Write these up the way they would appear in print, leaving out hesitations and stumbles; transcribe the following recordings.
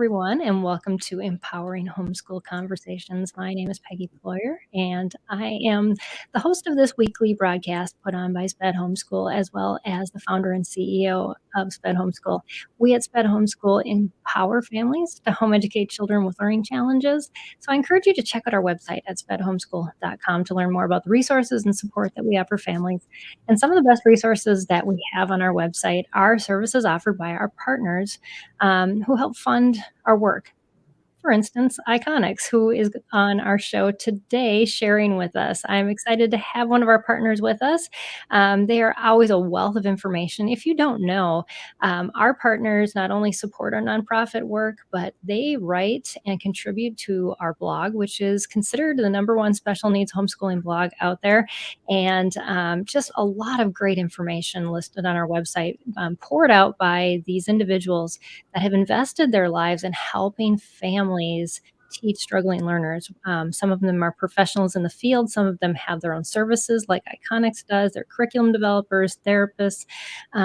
everyone, and welcome to Empowering Homeschool Conversations. My name is Peggy Ployer, and I am the host of this weekly broadcast put on by Sped Homeschool, as well as the founder and CEO of Sped Homeschool. We at Sped Homeschool empower families to home educate children with learning challenges. So I encourage you to check out our website at spedhomeschool.com to learn more about the resources and support that we offer families. And some of the best resources that we have on our website are services offered by our partners who help fund our work. For instance, Iconix, who is on our show today sharing with us. I'm excited to have one of our partners with us. They are always a wealth of information. If you don't know, our partners not only support our nonprofit work, but they write and contribute to our blog, which is considered the #1 special needs homeschooling blog out there. And just a lot of great information listed on our website, poured out by these individuals that have invested their lives in helping families teach struggling learners. Some of them are professionals in the field. Some of them have their own services like Iconix does. They're curriculum developers, therapists,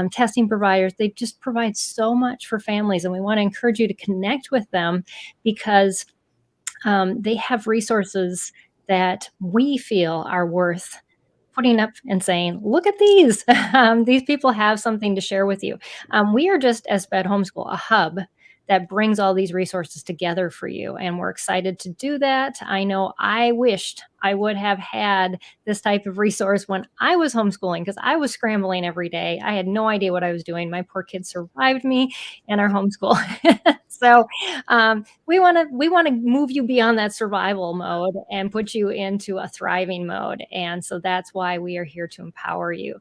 testing providers. They just provide so much for families. And we want to encourage you to connect with them because they have resources that we feel are worth putting up and saying, look at these. These people have something to share with you. We are just, as Sped Homeschool, a hub that brings all these resources together for you. And we're excited to do that. I know I wished I would have had this type of resource when I was homeschooling because I was scrambling every day. I had no idea what I was doing. My poor kids survived me and our homeschool. So we want to move you beyond that survival mode and put you into a thriving mode. And so that's why we are here to empower you.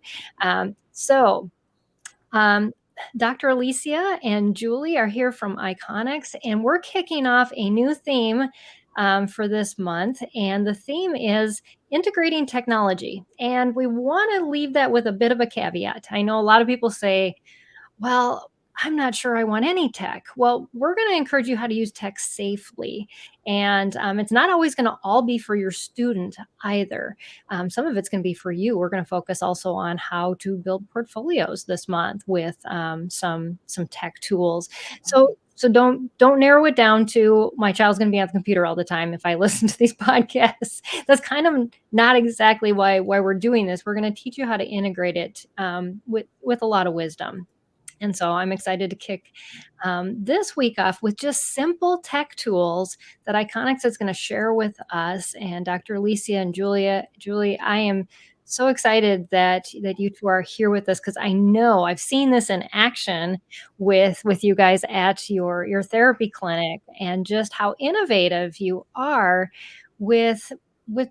Dr. Alysia and Julie are here from Iconix, and we're kicking off a new theme for this month. And the theme is integrating technology. And we want to leave that with a bit of a caveat. I know a lot of people say, well, I'm not sure I want any tech. Well, we're going to encourage you how to use tech safely. And it's not always going to all be for your student either. Some of it's going to be for you. We're going to focus also on how to build portfolios this month with some tech tools. So don't narrow it down to my child's going to be on the computer all the time if I listen to these podcasts. That's kind of not exactly why we're doing this. We're going to teach you how to integrate it with a lot of wisdom. And so I'm excited to kick this week off with just simple tech tools that Iconix is going to share with us. And Dr. Alysia and Julie, I am so excited that you two are here with us because I know I've seen this in action with you guys at your therapy clinic and just how innovative you are with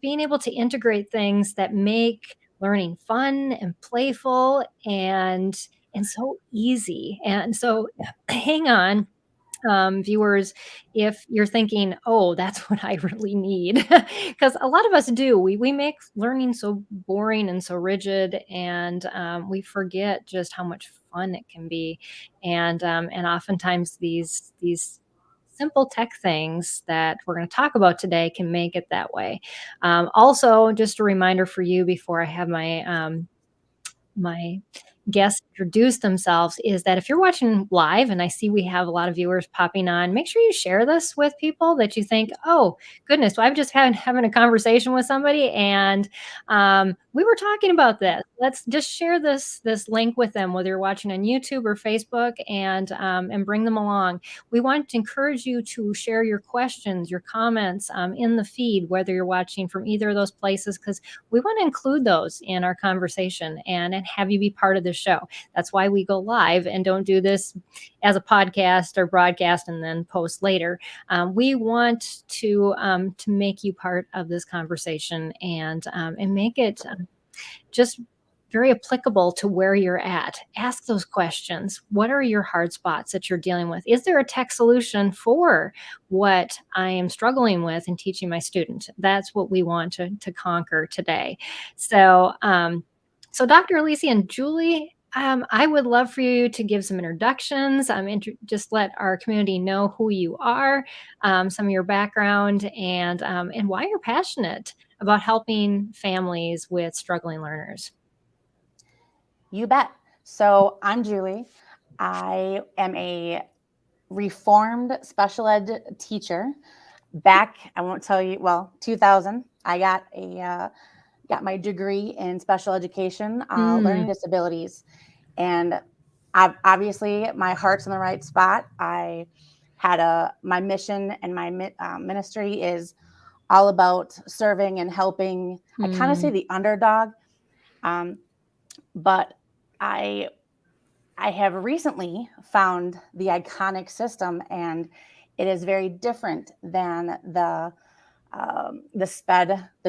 being able to integrate things that make learning fun and playful and so easy. And so hang on, viewers, if you're thinking, oh, that's what I really need, because a lot of us do. We make learning so boring and so rigid, and we forget just how much fun it can be. And oftentimes these simple tech things that we're going to talk about today can make it that way. Also, just a reminder for you before I have my guests introduce themselves is that if you're watching live, and I see we have a lot of viewers popping on, make sure you share this with people that you think, oh goodness, I've just having a conversation with somebody and we were talking about this. Let's just share this link with them, whether you're watching on YouTube or Facebook, and bring them along. We want to encourage you to share your questions, your comments in the feed, whether you're watching from either of those places, because we want to include those in our conversation and have you be part of the show. That's why we go live and don't do this as a podcast or broadcast and then post later. We want to make you part of this conversation and make it just very applicable to where you're at. Ask those questions. What are your hard spots that you're dealing with? Is there a tech solution for what I am struggling with in teaching my student? That's what we want to conquer today. So Dr. Alysia and Julie, I would love for you to give some introductions, just let our community know who you are, some of your background, and why you're passionate about helping families with struggling learners. You bet. So I'm Julie. I am a reformed special ed teacher back, I won't tell you, 2000. I got my degree in special education, learning disabilities. And obviously my heart's in the right spot. I had my mission and my ministry is all about serving and helping. I kind of say the underdog, but I have recently found the Iconix system, and it is very different than the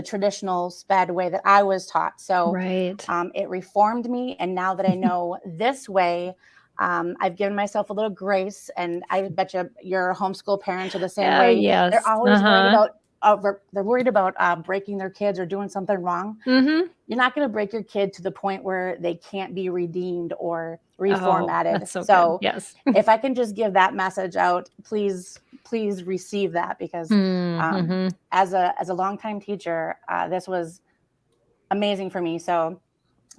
traditional SPED way that I was taught. So it reformed me. And now that I know this way, I've given myself a little grace, and I bet your homeschool parents are the same way. Yes. They're always worried about breaking their kids or doing something wrong. You're not going to break your kid to the point where they can't be redeemed or reformatted. That's so good. Yes. If I can just give that message out, please receive that, because as a longtime teacher, this was amazing for me. So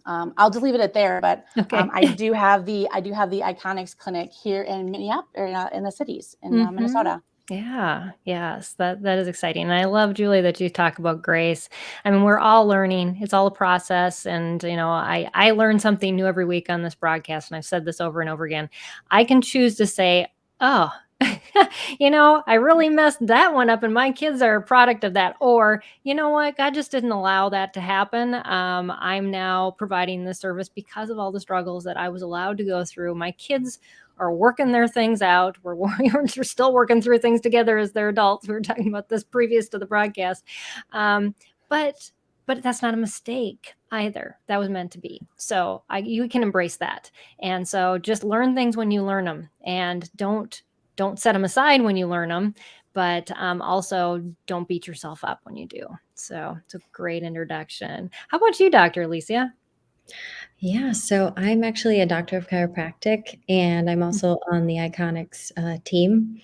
I'll just leave it at there. But I do have the Iconix clinic here in Minneapolis, in the cities in Minnesota. Yeah. Yes. That is exciting. And I love, Julie, that you talk about grace. I mean, we're all learning. It's all a process. And, I learn something new every week on this broadcast. And I've said this over and over again. I can choose to say, oh, I really messed that one up and my kids are a product of that. Or, you know what? God just didn't allow that to happen. I'm now providing this service because of all the struggles that I was allowed to go through. My kids are working their things out. We're still working through things together as they're adults. We were talking about this previous to the broadcast. But that's not a mistake either. That was meant to be. So you can embrace that. And so just learn things when you learn them, and don't set them aside when you learn them, but also don't beat yourself up when you do. So it's a great introduction. How about you, Dr. Alysia? Yeah, so I'm actually a doctor of chiropractic, and I'm also on the Iconix team.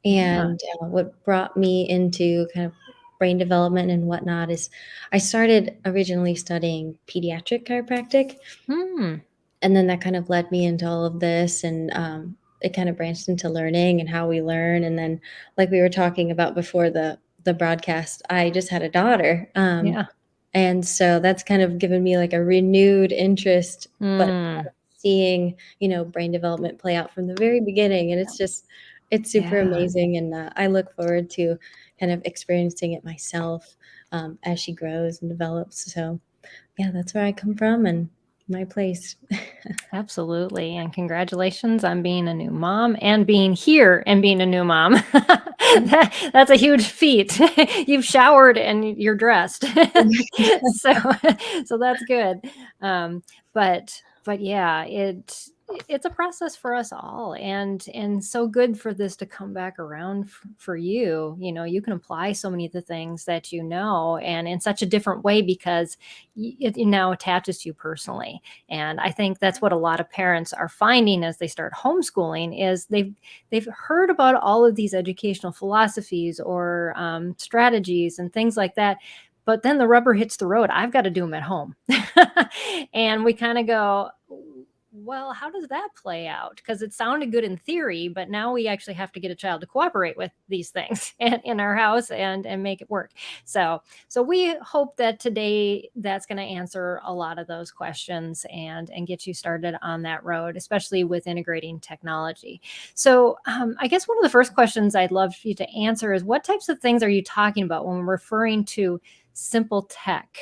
And what brought me into kind of brain development and whatnot is I started originally studying pediatric chiropractic. And then that kind of led me into all of this, and it kind of branched into learning and how we learn. And then, like we were talking about before the broadcast, I just had a daughter. And so that's kind of given me like a renewed interest, but seeing, brain development play out from the very beginning. And it's super amazing. And I look forward to kind of experiencing it myself as she grows and develops. So yeah, that's where I come from and my place. Absolutely. And congratulations on being a new mom and being here and being a new mom. That's a huge feat. You've showered and you're dressed. So that's good. But yeah, it's a process for us all, and so good for this to come back around for you. You can apply so many of the things that and in such a different way, because it now attaches to you personally. And I think that's what a lot of parents are finding as they start homeschooling is they've heard about all of these educational philosophies or strategies and things like that. But then the rubber hits the road. I've got to do them at home. And we kind of go, well, how does that play out? Because it sounded good in theory, but now we actually have to get a child to cooperate with these things in our house and make it work. So we hope that today that's going to answer a lot of those questions and get you started on that road, especially with integrating technology. So I guess one of the first questions I'd love for you to answer is, what types of things are you talking about when we're referring to simple tech?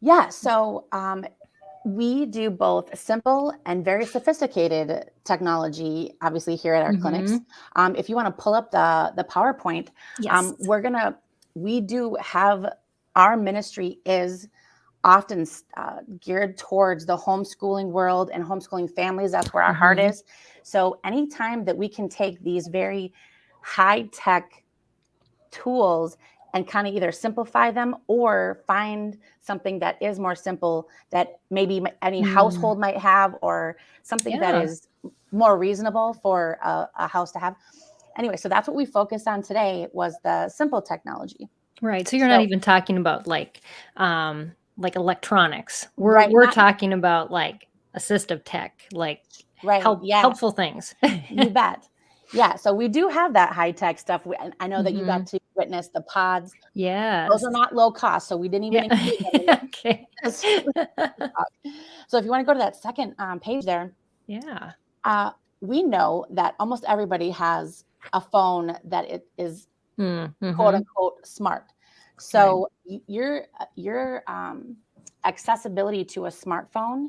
Yeah, so we do both simple and very sophisticated technology, obviously, here at our clinics. If you want to pull up the PowerPoint, we do have, our ministry is often geared towards the homeschooling world and homeschooling families. That's where our heart is. So anytime that we can take these very high-tech tools and kind of either simplify them or find something that is more simple that maybe any household might have, or something that is more reasonable for a house to have. Anyway, so that's what we focused on today, was the simple technology. Right. So you're not even talking about like electronics. We're talking about like assistive tech, like Right. Yeah. helpful things. You bet. Yeah. So we do have that high tech stuff. And I know that you got to witness the pods. Yes. Those are not low cost, so we didn't even include them. Okay. So if you want to go to that second page there, Yeah. we know that almost everybody has a phone that it is quote unquote smart. So your accessibility to a smartphone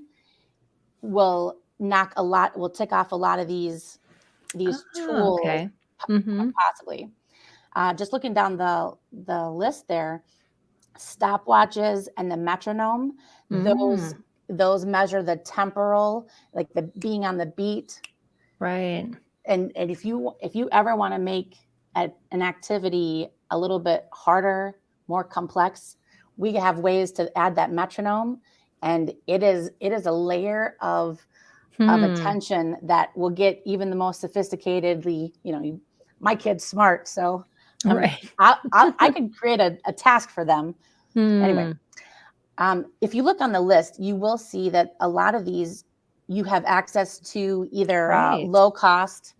will tick off a lot of these tools. Okay. Possibly. Just looking down the list there, stopwatches and the metronome, those measure the temporal, like the being on the beat. Right. And if you ever want to make an activity a little bit harder, more complex, we have ways to add that metronome, and it is a layer of attention that will get even the most sophisticatedly, my kid's smart, so Right. I can create a task for them. Anyway, if you look on the list, you will see that a lot of these you have access to either low cost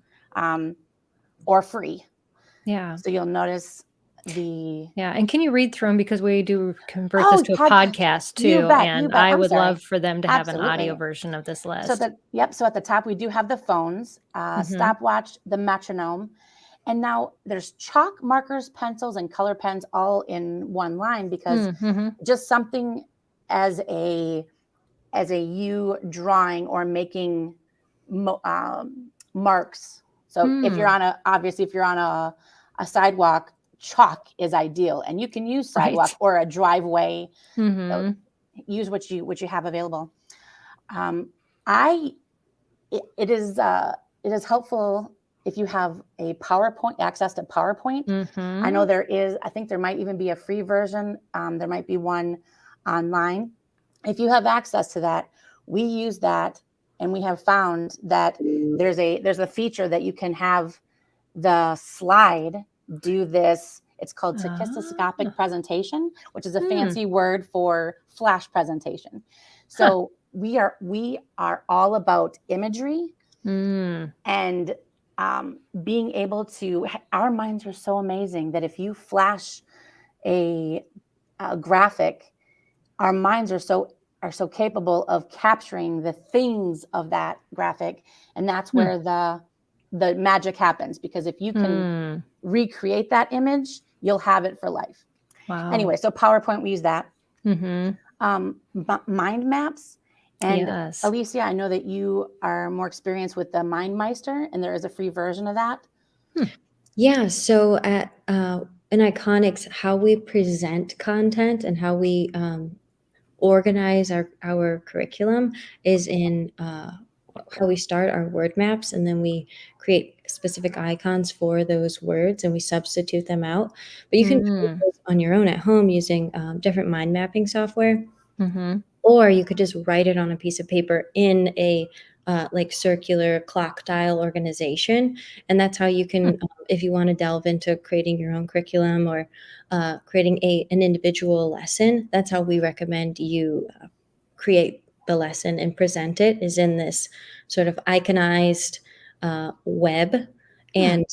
or free. Yeah. So you'll notice and can you read through them, because we do convert this to a podcast too, you bet. I would love for them to have an audio version of this list. So at the top we do have the phones, stopwatch, the metronome, and now there's chalk, markers, pencils, and color pens all in one line, because just something as a you drawing or making marks. So if you're on a sidewalk, chalk is ideal, and you can use sidewalk or a driveway. So use what you have available. It is helpful if you have access to PowerPoint. I know I think there might even be a free version. There might be one online. If you have access to that, we use that, and we have found that there's a feature that you can have the slide do this. It's called tachistoscopic presentation, which is a fancy word for flash presentation. So we are all about imagery and being able to. Our minds are so amazing that if you flash a graphic, our minds are so capable of capturing the things of that graphic, and that's where the magic happens, because if you can recreate that image, you'll have it for life. Wow. Anyway, so PowerPoint, we use that. Mind maps. And Alysia, I know that you are more experienced with the MindMeister, and there is a free version of that. Yeah. So at in Iconix, how we present content and how we organize our curriculum is in how we start our word maps, and then we create specific icons for those words, and we substitute them out. But you can create those on your own at home using different mind mapping software, or you could just write it on a piece of paper in a like circular clock dial organization. And that's how you can, if you want to delve into creating your own curriculum or creating an individual lesson, that's how we recommend you create the lesson and present it, is in this sort of iconized web. And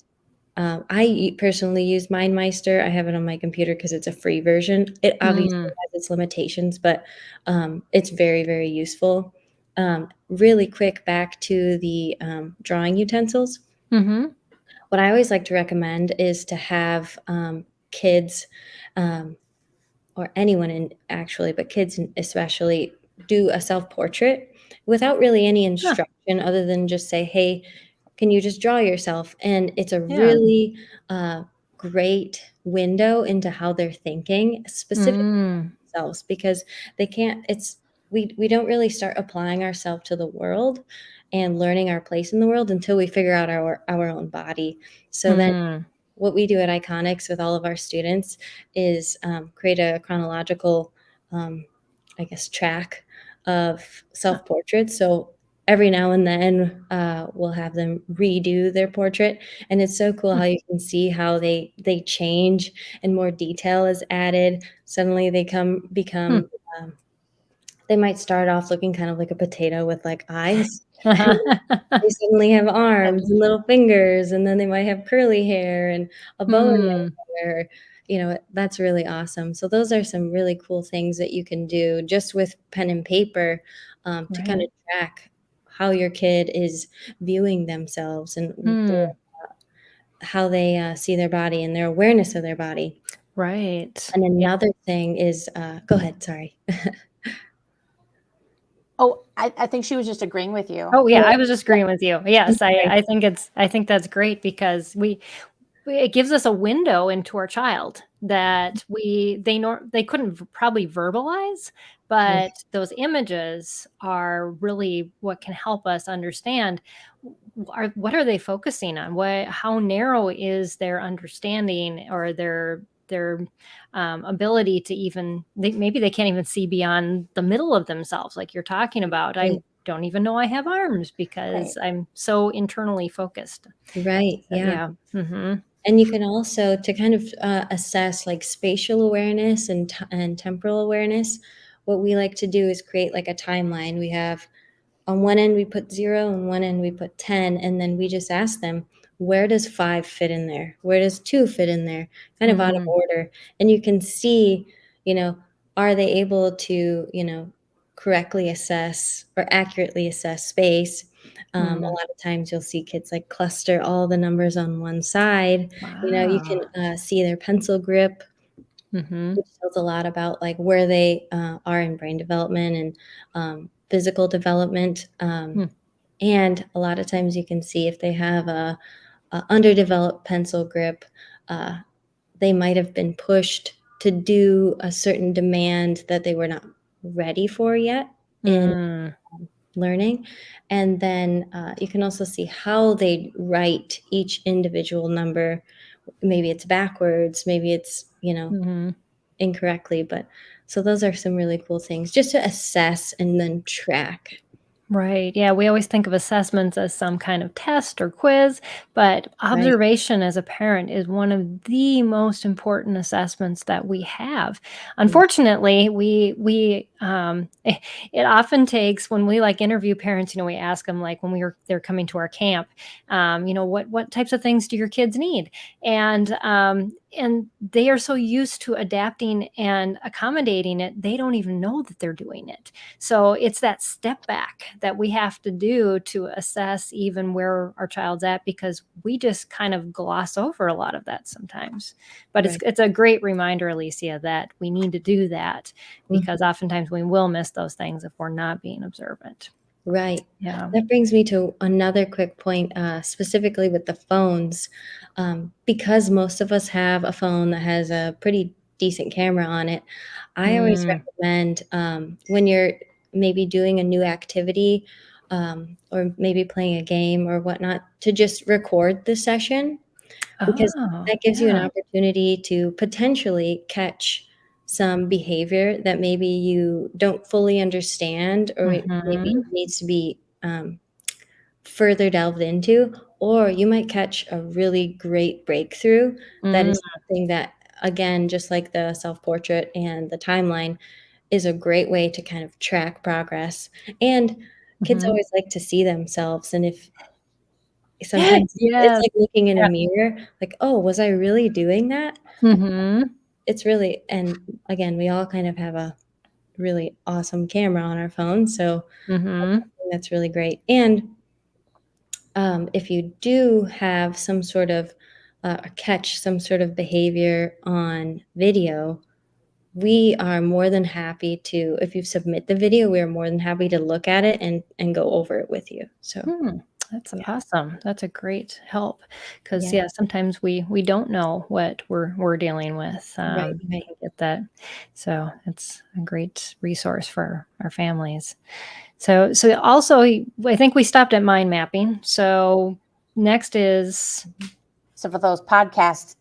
I personally use MindMeister. I have it on my computer because it's a free version. It obviously has its limitations, but it's very, very useful. Really quick, back to the drawing utensils. What I always like to recommend is to have kids, or anyone but kids especially, do a self-portrait without really any instruction other than just say, hey, can you just draw yourself? And it's a really great window into how they're thinking, specifically themselves, because they can't, we don't really start applying ourselves to the world and learning our place in the world until we figure out our own body. So then what we do at Iconix with all of our students is create a chronological, track of self-portraits. So every now and then we'll have them redo their portrait. And it's so cool how you can see how they change and more detail is added. Suddenly they become they might start off looking kind of like a potato with like eyes. They suddenly have arms and little fingers, and then they might have curly hair and a bow in their hair. You know, that's really awesome. So those are some really cool things that you can do just with pen and paper, to kind of track how your kid is viewing themselves and how they see their body and their awareness of their body. Right. And another thing is, go ahead, sorry. Oh, I think she was just agreeing with you. Oh yeah, I was just agreeing with you. Yes, Right. I think that's great because it gives us a window into our child that they couldn't probably verbalize, but those images are really what can help us understand what are they focusing on? How narrow is their understanding or their ability to maybe they can't even see beyond the middle of themselves, like you're talking about. I don't even know I have arms because I'm so internally focused. Right. So, Yeah. yeah. Mm-hmm. And you can also, to kind of assess like spatial awareness and temporal awareness, what we like to do is create like a timeline. We have on one end we put 0, on one end we put 10, and then we just ask them, where does 5 fit in there? Where does 2 fit in there? Kind of out of order. And you can see, you know, are they able to, you know, correctly assess or accurately assess space? A lot of times you'll see kids like cluster all the numbers on one side. You know, you can see their pencil grip, which tells a lot about like where they are in brain development and physical development. And a lot of times you can see if they have a underdeveloped pencil grip, they might have been pushed to do a certain demand that they were not ready for yet in learning. And then you can also see how they write each individual number. Maybe it's backwards, maybe it's, you know, incorrectly. But so those are some really cool things just to assess and then track. Right. Yeah. We always think of assessments as some kind of test or quiz, but observation as a parent is one of the most important assessments that we have. Unfortunately, it often takes when we like interview parents, you know, we ask them like when they're coming to our camp, you know, what types of things do your kids need? And they are so used to adapting and accommodating it, they don't even know that they're doing it. So it's that step back that we have to do to assess even where our child's at, because we just kind of gloss over a lot of that sometimes. But it's a great reminder, Alysia, that we need to do that because oftentimes we will miss those things if we're not being observant. Right. Yeah. That brings me to another quick point, specifically with the phones. Because most of us have a phone that has a pretty decent camera on it, I always recommend when you're maybe doing a new activity or maybe playing a game or whatnot, to just record the session, because that gives you an opportunity to potentially catch some behavior that maybe you don't fully understand or maybe it needs to be further delved into, or you might catch a really great breakthrough that is something that, again, just like the self-portrait and the timeline, is a great way to kind of track progress. And kids always like to see themselves, and if sometimes it's Yes. like looking in a mirror, like, "Oh, was I really doing that?" It's really, and again, we all kind of have a really awesome camera on our phone, so that's really great. And if you do have some sort of catch some sort of behavior on video, we are more than happy to, if you submit the video, we are more than happy to look at it and go over it with you. So That's yeah. awesome. That's a great help because Yeah. sometimes we don't know what we're dealing with. Right. I get that. So it's a great resource for our families. So also I think we stopped at mind mapping. So next is So for those podcast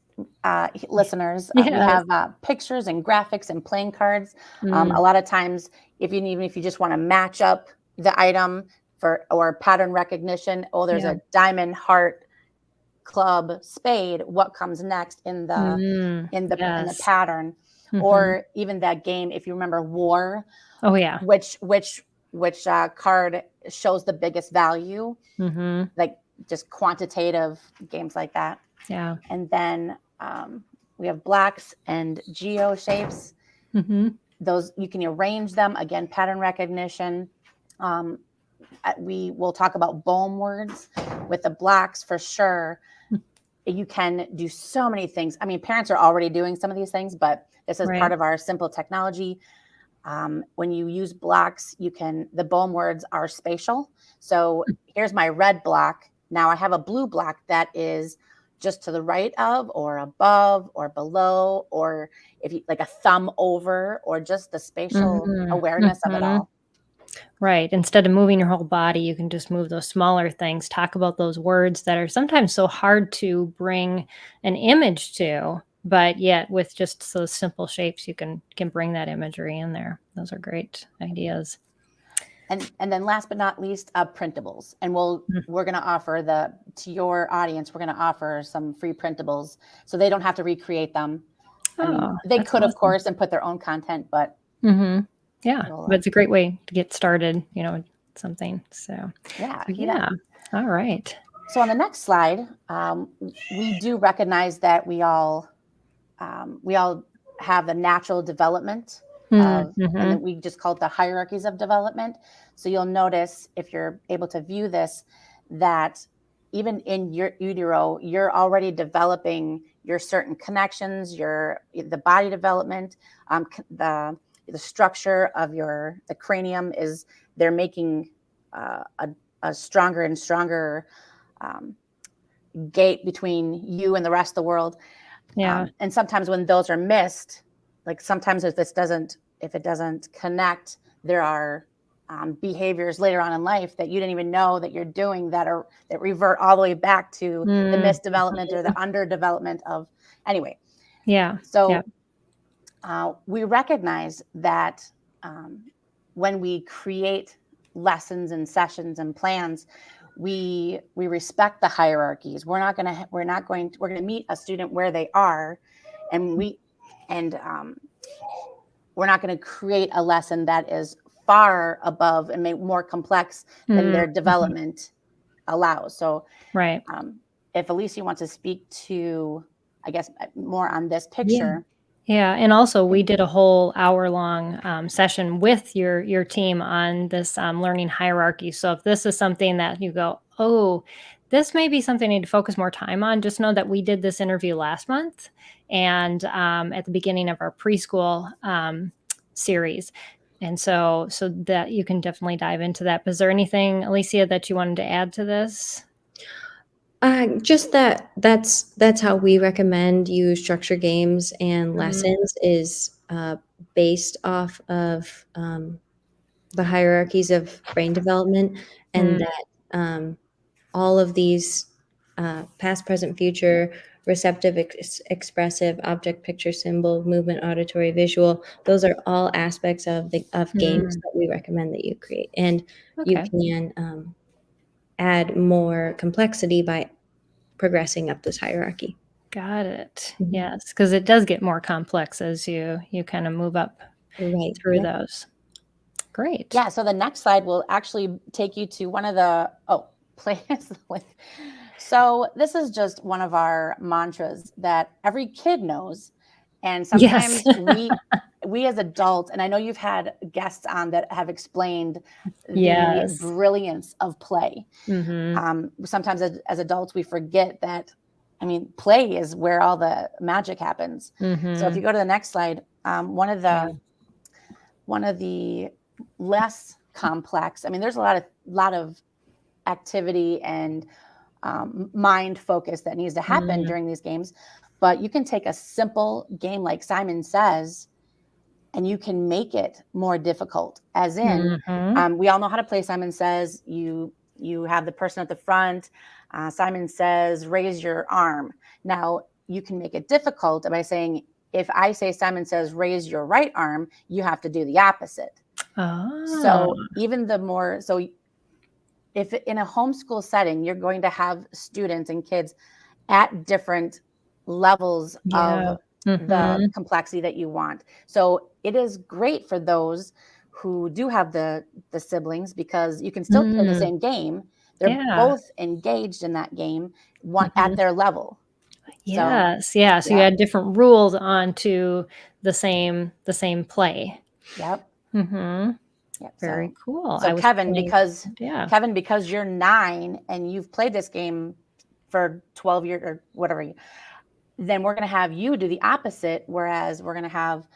listeners, we yes. have pictures and graphics and playing cards. Mm. A lot of times, even if you just want to match up the item or pattern recognition, oh, there's a diamond, heart, club, spade. What comes next in the Mm. in the Yes. pattern? or even that game, if you remember War. Oh yeah. Which card shows the biggest value, like just quantitative games like that. Yeah. And then we have blocks and geo shapes. Those, you can arrange them, again, pattern recognition. We will talk about BOEM words with the blocks for sure. You can do so many things. I mean, parents are already doing some of these things, but this is part of our simple technology. When you use blocks, the BOEM words are spatial. So here's my red block. Now I have a blue block that is just to the right of, or above, or below, or if you like a thumb over, or just the spatial awareness of it all. Right. Instead of moving your whole body, you can just move those smaller things. Talk about those words that are sometimes so hard to bring an image to, but yet with just those simple shapes, you can bring that imagery in there. Those are great ideas. And then last but not least, printables. And we're going to offer to your audience, we're going to offer some free printables so they don't have to recreate them. I mean, they could, of course, and put their own content, but yeah, but it's a great way to get started, something. So yeah. All right. So on the next slide, we do recognize that we all have the natural development of, and then we just call it the hierarchies of development. So you'll notice, if you're able to view this, that even in your utero, you're already developing your certain connections, the body development, the structure of the cranium they're making a stronger and stronger gate between you and the rest of the world. Yeah. And sometimes when those are missed, like sometimes if it doesn't connect, there are behaviors later on in life that you didn't even know that you're doing that revert all the way back to the misdevelopment or the underdevelopment of, anyway. Yeah. So we recognize that when we create lessons and sessions and plans, we respect the hierarchies. We're going to meet a student where they are, and we're not going to create a lesson that is far above and more complex than their development allows. So, if Alysa wants to speak to, I guess, more on this picture. Yeah, and also we did a whole hour-long session with your team on this learning hierarchy. So if this is something that you go, oh, this may be something I need to focus more time on, just know that we did this interview last month and at the beginning of our preschool series. And so that you can definitely dive into that. But is there anything, Alysa, that you wanted to add to this? Just that's how we recommend you structure games and lessons is based off of the hierarchies of brain development, and that all of these past, present, future, receptive, expressive, object, picture, symbol, movement, auditory, visual, those are all aspects of games that we recommend that you create. And you can add more complexity by progressing up this hierarchy. Got it. Yes, because it does get more complex as you kind of move up through those. Great. Yeah. So the next slide will actually take you to one of the plays with. So this is just one of our mantras that every kid knows, and sometimes we as adults, and I know you've had guests on that have explained the brilliance of play. Sometimes as adults, we forget that, I mean, play is where all the magic happens. So if you go to the next slide, one of the less complex, I mean, there's a lot of activity and mind focus that needs to happen during these games, but you can take a simple game like Simon Says and you can make it more difficult, as in we all know how to play Simon Says. You have the person at the front. Simon Says, raise your arm. Now you can make it difficult by saying, if I say Simon Says, raise your right arm, you have to do the opposite. So if in a homeschool setting, you're going to have students and kids at different levels of the complexity that you want. So it is great for those who do have the siblings, because you can still play the same game. They're both engaged in that game, at their level. Yes. So you add different rules onto the same play. Yep. Yep. Very cool. So Kevin, because you're 9 and you've played this game for 12 years or whatever, then we're going to have you do the opposite. Whereas we're going to have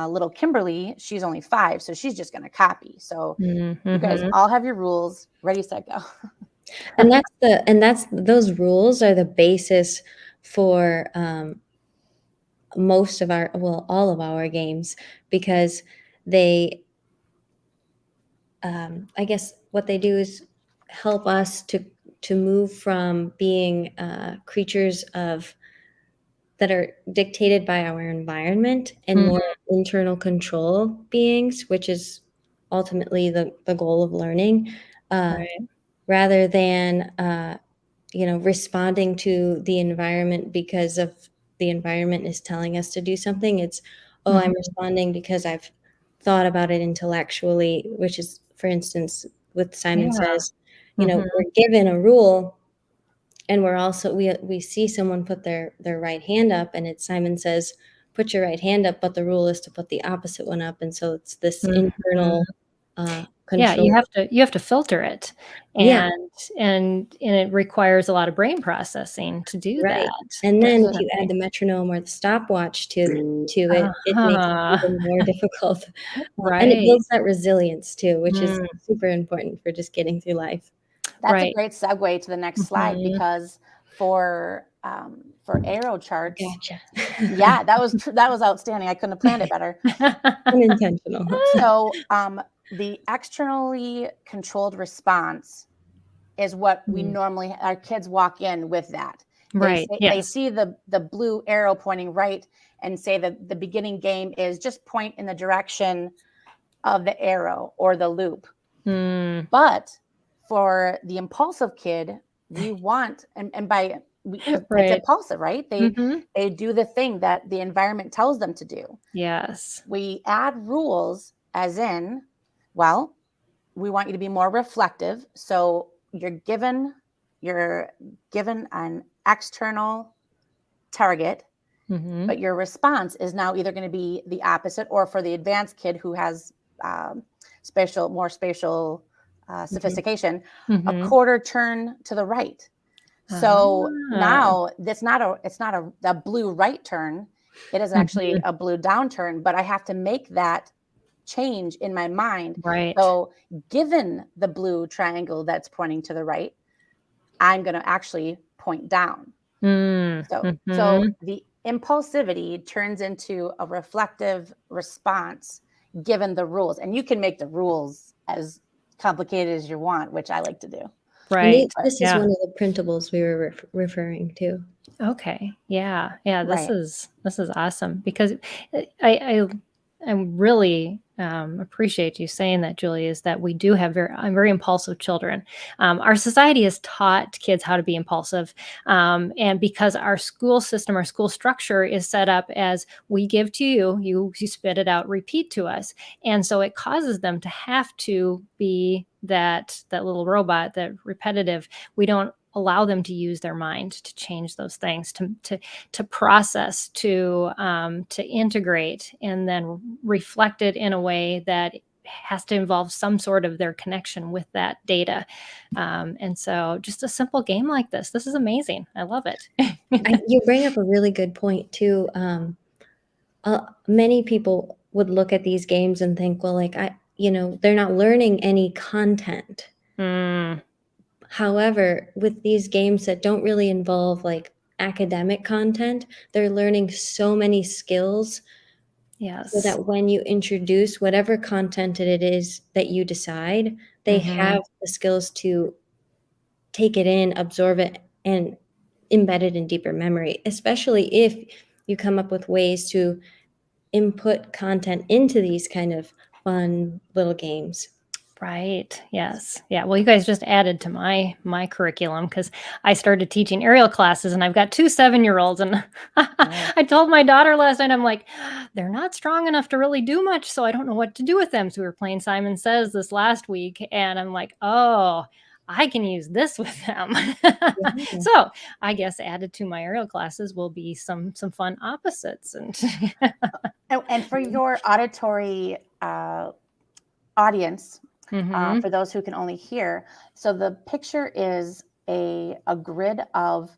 little Kimberly, she's only 5, so she's just going to copy. So you guys all have your rules, ready, set, go. and those rules are the basis for most of all of our games, because they, I guess what they do is help us to move from being creatures that are dictated by our environment and more internal control beings, which is ultimately the goal of learning, rather than responding to the environment because of the environment is telling us to do something. It's, I'm responding because I've thought about it intellectually, which is, for instance, with Simon Says, we're given a rule, and we're also, we see someone put their right hand up, and it's Simon Says, put your right hand up, but the rule is to put the opposite one up. And so it's this internal control. You have to filter it, and it requires a lot of brain processing to do that. And then if you add the metronome or the stopwatch to it, it makes it even more difficult. And it builds that resilience too, which is super important for just getting through life. That's a great segue to the next slide, because for arrow charts, that was outstanding. I couldn't have planned it better. Unintentional. So the externally controlled response is what we normally, our kids walk in with that. They see the blue arrow pointing right and say that the beginning game is just point in the direction of the arrow or the loop. But for the impulsive kid, we want, it's impulsive, right? They do the thing that the environment tells them to do. Yes. We add rules, as in, well, we want you to be more reflective. So you're given an external target, but your response is now either going to be the opposite, or for the advanced kid who has more spatial sophistication, a quarter turn to the right. So now it's not a blue right turn. It is actually a blue down turn, but I have to make that change in my mind. Right. So given the blue triangle that's pointing to the right, I'm going to actually point down. So the impulsivity turns into a reflective response given the rules. And you can make the rules as complicated as you want, which I like to do. Right. This is one of the printables we were referring to. Okay. Yeah. This is awesome, because I really appreciate you saying that, Julie, is that we do have very impulsive children. Our society has taught kids how to be impulsive. And because our school system, our school structure is set up as, we give to you, you spit it out, repeat to us. And so it causes them to have to be that little robot, that repetitive. We don't allow them to use their mind to change those things, to process, to integrate, and then reflect it in a way that has to involve some sort of their connection with that data. And so just a simple game like this is amazing. I love it. You bring up a really good point too. Many people would look at these games and think, well, they're not learning any content. However, with these games that don't really involve academic content, they're learning so many skills. Yes. So that when you introduce whatever content it is that you decide, they have the skills to take it in, absorb it, and embed it in deeper memory, especially if you come up with ways to input content into these kind of fun little games. Right. Yes. Yeah. Well, you guys just added to my curriculum because I started teaching aerial classes, and I've got 2 7-year-olds, and Right. I told my daughter last night, I'm like, they're not strong enough to really do much, so I don't know what to do with them. So we were playing Simon Says this last week, and I'm like, oh, I can use this with them. Yeah. So I guess added to my aerial classes will be some fun opposites, and And for your auditory audience, Mhm. for those who can only hear, so the picture is a grid of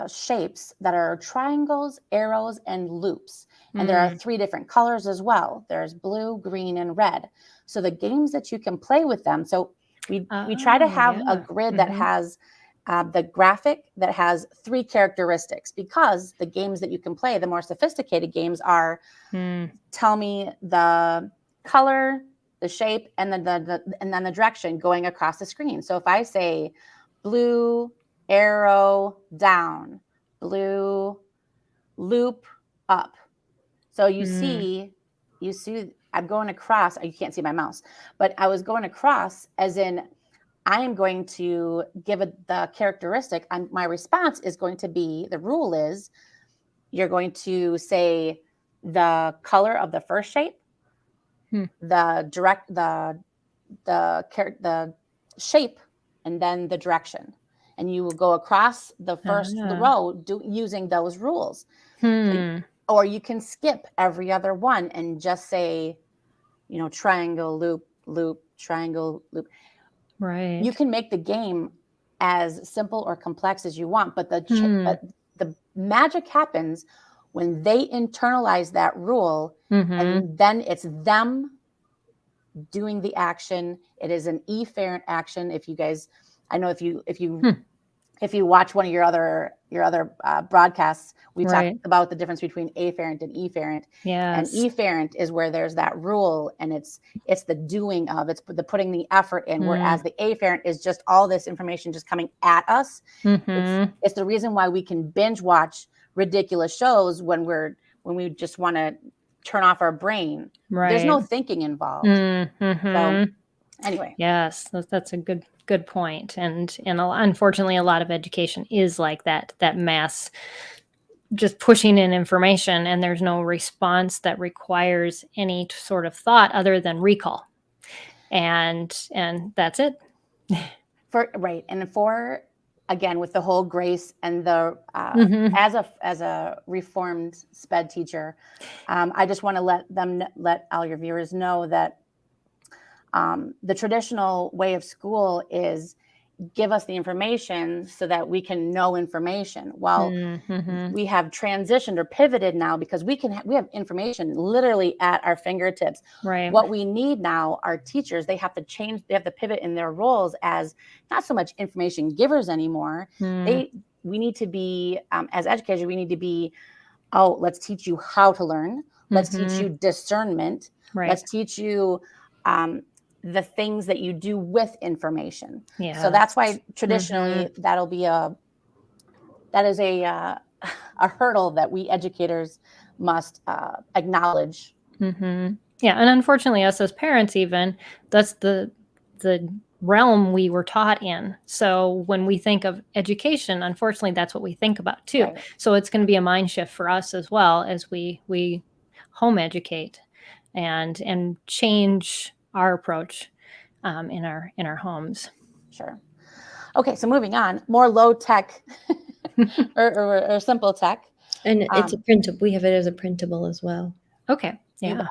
shapes that are triangles, arrows, and loops. And there are 3 different colors as well. There's blue, green, and red. So the games that you can play with them. So we try to Oh, have a yeah. grid that has the graphic that has 3 characteristics, because the games that you can play, the more sophisticated games, are Mm. tell me the color, the shape, and then the direction going across the screen. So if I say blue arrow down, blue loop up. So you Mm. see I'm going across. You can't see my mouse, but I was going across as in I am going to give it the characteristic. My response is going to be, the rule is you're going to say the color of the first shape, Hmm. the shape, and then the direction, and you will go across the row using those rules. So, Hmm. or you can skip every other one and just say, triangle, loop, loop, triangle, loop. Right. You can make the game as simple or complex as you want, but Hmm. the magic happens when they internalize that rule, Mhm. and then it's them doing the action. It is an efferent action. If you guys, I know if Hmm. you watch one of your other broadcasts, we talk Right. about the difference between afferent and efferent. And Yes. efferent is where there's that rule, and it's the doing of, it's the putting the effort in. Mm. Whereas the afferent is just all this information just coming at us. Mhm. It's the reason why we can binge watch ridiculous shows when we just want to turn off our brain. There's Right. no thinking involved. So Mhm. anyway, Yes, that's a good point. And unfortunately, a lot of education is like that mass just pushing in information, and there's no response that requires any sort of thought other than recall. And that's it. and for, again, with the whole grace and the Mhm. as a reformed sped teacher, I just want to let all your viewers know that the traditional way of school is give us the information so that we can know information. Well, Mhm. we have transitioned or pivoted now because we have information literally at our fingertips. Right. What we need now are teachers. They have to pivot in their roles as not so much information givers anymore. Mm. We need to be, as educators, we need to be, oh, let's teach you how to learn. Let's teach Mhm. you discernment. Right. Let's teach you um, the things that you do with information. So that's Yes. why traditionally Mhm. that is a hurdle that we educators must acknowledge. Mhm. Yeah, and unfortunately, us as parents, even that's the realm we were taught in. So when we think of education, unfortunately, that's what we think about too. Right. So it's going to be a mind shift for us as well as we home educate and change our approach in our homes. Sure. Okay, so moving on, more low tech or simple tech. And it's a Um, printable. We have it as a printable as well. Okay. you Yeah.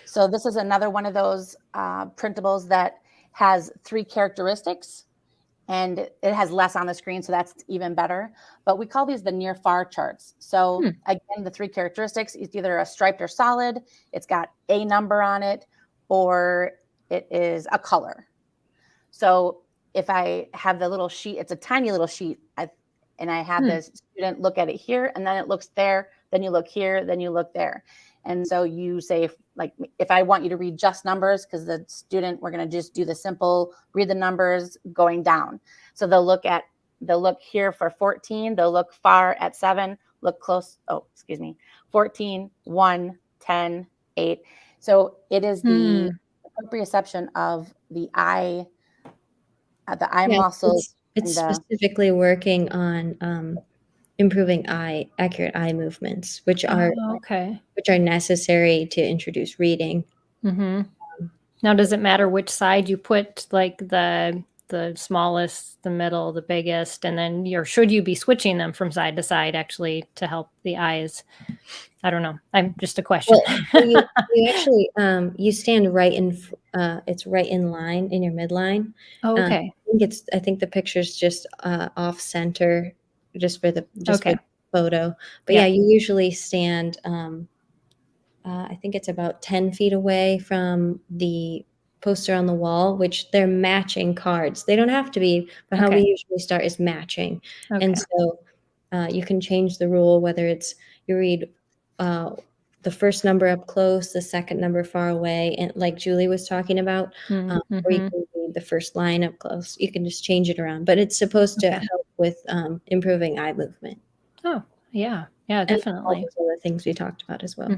So this is another one of those printables that has 3 characteristics, and it has less on the screen, so that's even better. But we call these the near far charts. So Hmm. again, the 3 characteristics, it's either a striped or solid, it's got a number on it, or it is a color. So if I have the little sheet, it's a tiny little sheet, and I have Hmm. the student look at it here, and then it looks there, then you look here, then you look there. And so you say, like, if I want you to read just numbers, because the student, we're going to just do the simple, read the numbers going down. So they'll look here for 14, they'll look far at 7, look close, 14, 1, 10, 8. So it is the Hmm. proprioception of the eye muscles. It's and specifically working on improving accurate eye movements, which are okay. necessary to introduce reading. Now, does it matter which side you put, like the smallest, the middle, the biggest, and then should you be switching them from side to side actually to help the eyes? I don't know. I'm just a question. Well, you actually you stand right in it's right in line in your midline. Oh, okay. I think the picture's just off center just for the Okay. photo. But Yeah. you usually stand I think it's about 10 feet away from the poster on the wall, which they're matching cards. They don't have to be, but how we usually start is matching. And so you can change the rule, whether it's you read the first number up close, the second number far away, and like Julie was talking about, or you can read the first line up close. You can just change it around, but it's supposed to help with improving eye movement. Oh, yeah. Yeah, definitely. And all those other things we talked about as well.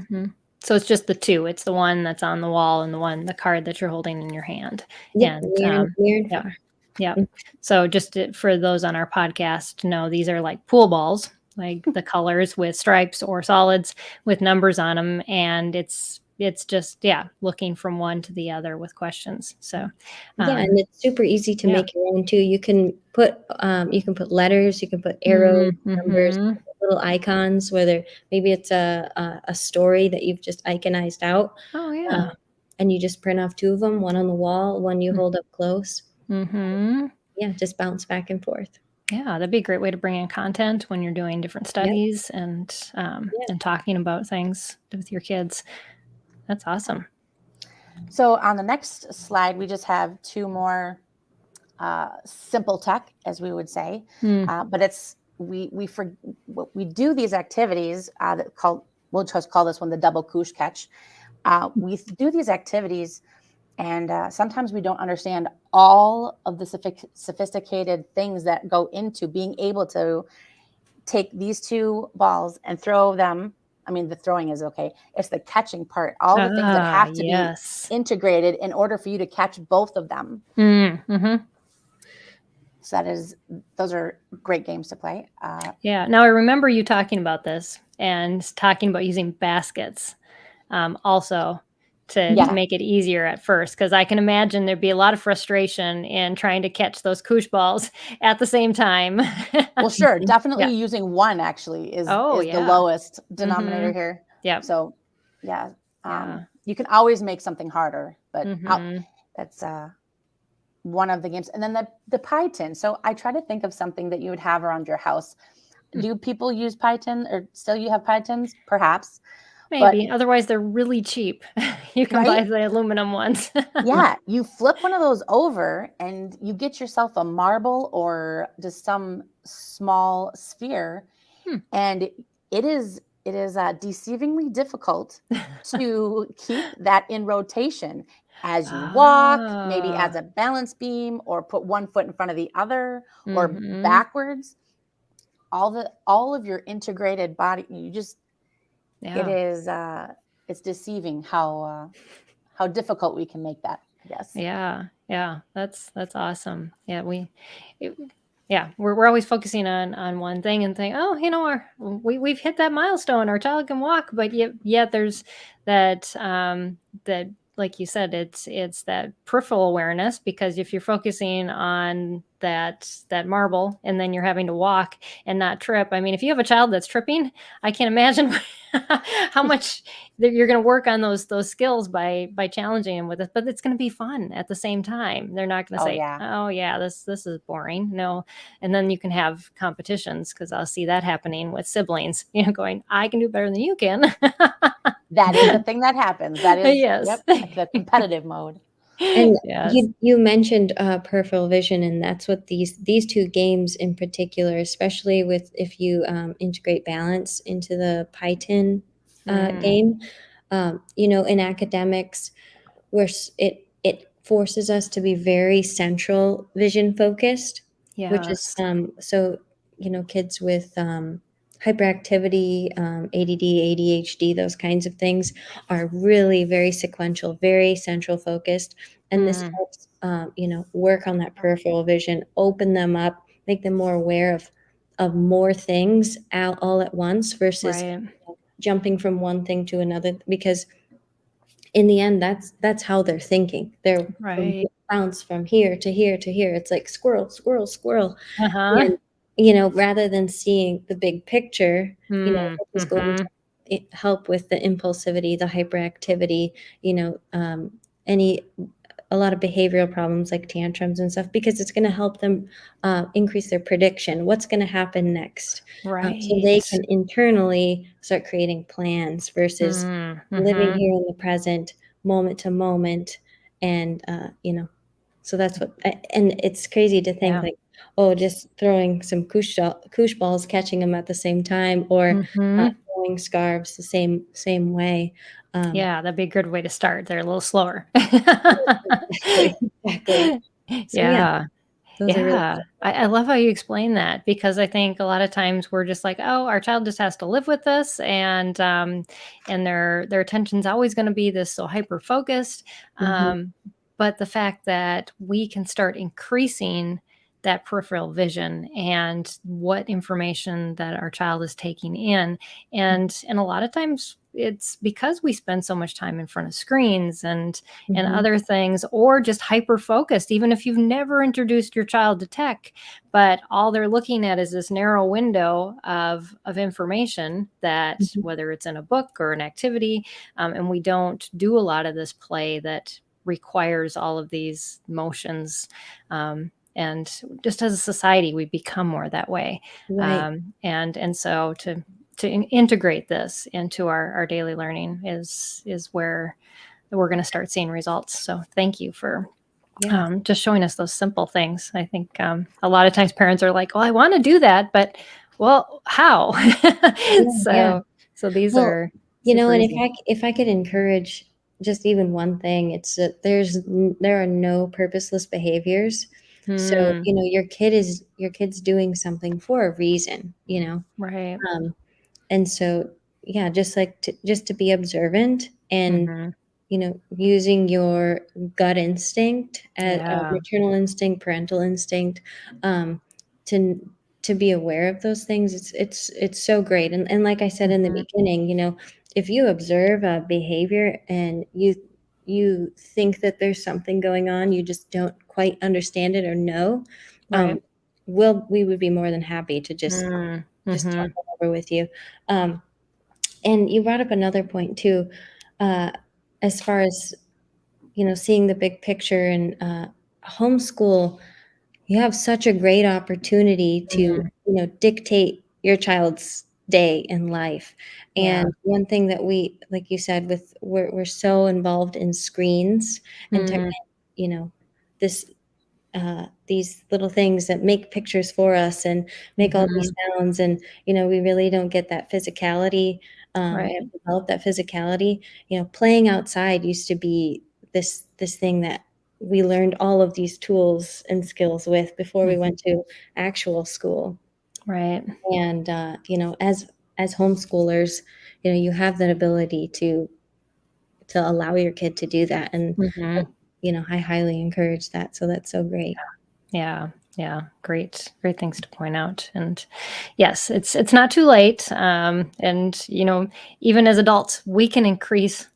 So it's just the two. It's the one that's on the wall and the card that you're holding in your hand. Yep, And near and far. Yeah. So just for those on our podcast to know, these are like pool balls, like the colors with stripes or solids with numbers on them. And it's just, looking from one to the other with questions. So, and it's super easy to make your own too. You can put letters, you can put arrows, numbers, little icons, whether maybe it's a story that you've just iconized out. Oh, yeah. And you just print off two of them, one on the wall, one you hold up close. Just bounce back and forth. Yeah, that'd be a great way to bring in content when you're doing different studies and talking about things with your kids. That's awesome. So on the next slide, we just have two more simple tech, as we would say, but it's we do these activities we'll just call this one the double couche catch. We do these activities, and sometimes we don't understand all of the sophisticated things that go into being able to take these two balls and throw them. I mean, the throwing is okay. It's the catching part, all the things that have to be integrated in order for you to catch both of them. So those are great games to play. Now I remember you talking about this and talking about using baskets also to make it easier at first, because I can imagine there'd be a lot of frustration in trying to catch those couche balls at the same time. Well, sure. Definitely using one actually is the lowest denominator here. Yeah. So, you can always make something harder, but that's one of the games. And then the pie tin. So I try to think of something that you would have around your house. Do people use pie tin, or still you have pie tins? Perhaps. Maybe. But otherwise, they're really cheap. You can buy the aluminum ones. You flip one of those over and you get yourself a marble or just some small sphere. And it is deceivingly difficult to keep that in rotation as you walk, maybe as a balance beam, or put one foot in front of the other, or backwards. All of your integrated body, you just it is it's deceiving how difficult we can make that, I guess. That's awesome. We're always focusing on one thing and think, we've hit that milestone, our child can walk, but yet there's that that, like you said, it's that peripheral awareness, because if you're focusing on that marble and then you're having to walk and not trip. I mean, if you have a child that's tripping, I can't imagine how much you're going to work on those skills by challenging them with it. But it's going to be fun at the same time. They're not going to say, this is boring. No. And then you can have competitions, because I'll see that happening with siblings, going, I can do better than you can. That is the thing that happens. That is like the competitive mode. And you mentioned peripheral vision, and that's what these two games in particular, especially if you integrate balance into the pie tin game, in academics, where it forces us to be very central vision focused, which is so kids with hyperactivity, ADD, ADHD, those kinds of things are really very sequential, very central focused. And this helps, work on that peripheral vision, open them up, make them more aware of more things all at once versus Right. jumping from one thing to another, because in the end, that's how they're thinking. They're Right. bounce from here to here to here. It's like squirrel, squirrel, squirrel. Uh-huh. And, rather than seeing the big picture, it is going to help with the impulsivity, the hyperactivity, a lot of behavioral problems like tantrums and stuff, because it's going to help them increase their prediction. What's going to happen next? So they Right. can internally start creating plans versus living here in the present, moment to moment. And, so that's and it's crazy to think Yeah. like, oh, just throwing some koosh balls, catching them at the same time, or throwing scarves the same way. Yeah, that'd be a good way to start. They're a little slower. Exactly. So yeah, Yeah. those are really Yeah. I love how you explain that, because I think a lot of times we're just like, oh, our child just has to live with this, and their attention's always going to be this so hyper focused. But the fact that we can start increasing that peripheral vision and what information that our child is taking in, and a lot of times it's because we spend so much time in front of screens and other things, or just hyper focused, even if you've never introduced your child to tech, but all they're looking at is this narrow window of information, that whether it's in a book or an activity, and we don't do a lot of this play that requires all of these motions. And just as a society, we become more that way. Right. And so to integrate this into our daily learning is where we're going to start seeing results. So thank you for just showing us those simple things. I think a lot of times parents are like, well, I want to do that, but well, how? Yeah. So these Well, are and super easy. if I could encourage just even one thing, it's that there are no purposeless behaviors. So, your kid's doing something for a reason, Right. and so, yeah, just like just to be observant and, Mm-hmm. Using your gut instinct, Yeah. maternal instinct, parental instinct, to be aware of those things. It's so great. And like I said in the beginning, if you observe a behavior and you think that there's something going on, you just don't quite understand it or know, Right. we would be more than happy to just talk it over with you. And you brought up another point too, as far as seeing the big picture and homeschool. You have such a great opportunity to dictate your child's day in life. Yeah. And one thing that we, like you said, we're so involved in screens and this these little things that make pictures for us and make all these sounds, and we really don't get that physicality, Right. develop that physicality. Playing outside used to be this thing that we learned all of these tools and skills with before we went to actual school. Right. And as homeschoolers, you have that ability to allow your kid to do that, and I highly encourage that. So that's so great. Yeah. Yeah. Great things to point out. And yes, it's not too late. And even as adults, we can increase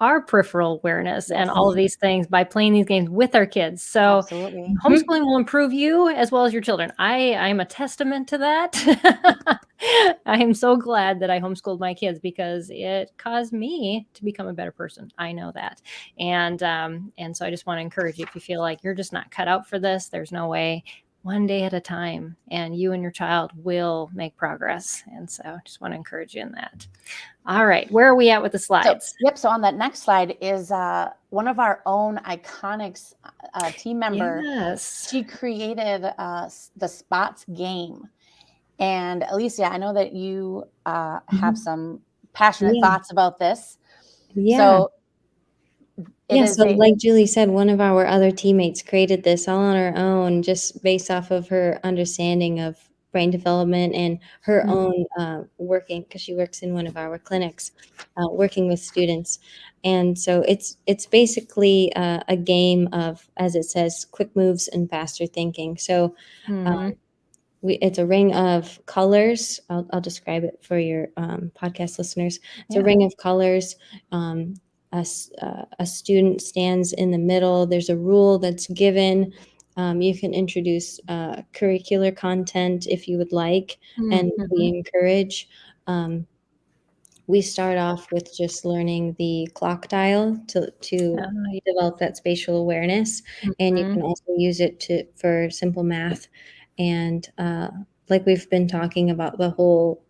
our peripheral awareness and all of these things by playing these games with our kids. So Absolutely. homeschooling will improve you as well as your children. I'm a testament to that. I am so glad that I homeschooled my kids, because it caused me to become a better person. I know that. And so I just want to encourage you, if you feel like you're just not cut out for this, there's no way. One day at a time, and you and your child will make progress. And so I just want to encourage you in that. All right. Where are we at with the slides? So on that next slide is one of our own Iconix team member. Yes. She created the spots game. And Alysia, I know that you have some passionate thoughts about this. Yeah. So like Julie said, one of our other teammates created this all on her own, just based off of her understanding of brain development and her own working, because she works in one of our clinics, working with students. And so it's basically a game of, as it says, quick moves and faster thinking. So it's a ring of colors. I'll describe it for your podcast listeners. It's a ring of colors. A student stands in the middle. There's a rule that's given. You can introduce curricular content if you would like, and we encourage. We start off with just learning the clock dial to develop that spatial awareness, and you can also use it for simple math. And like we've been talking about,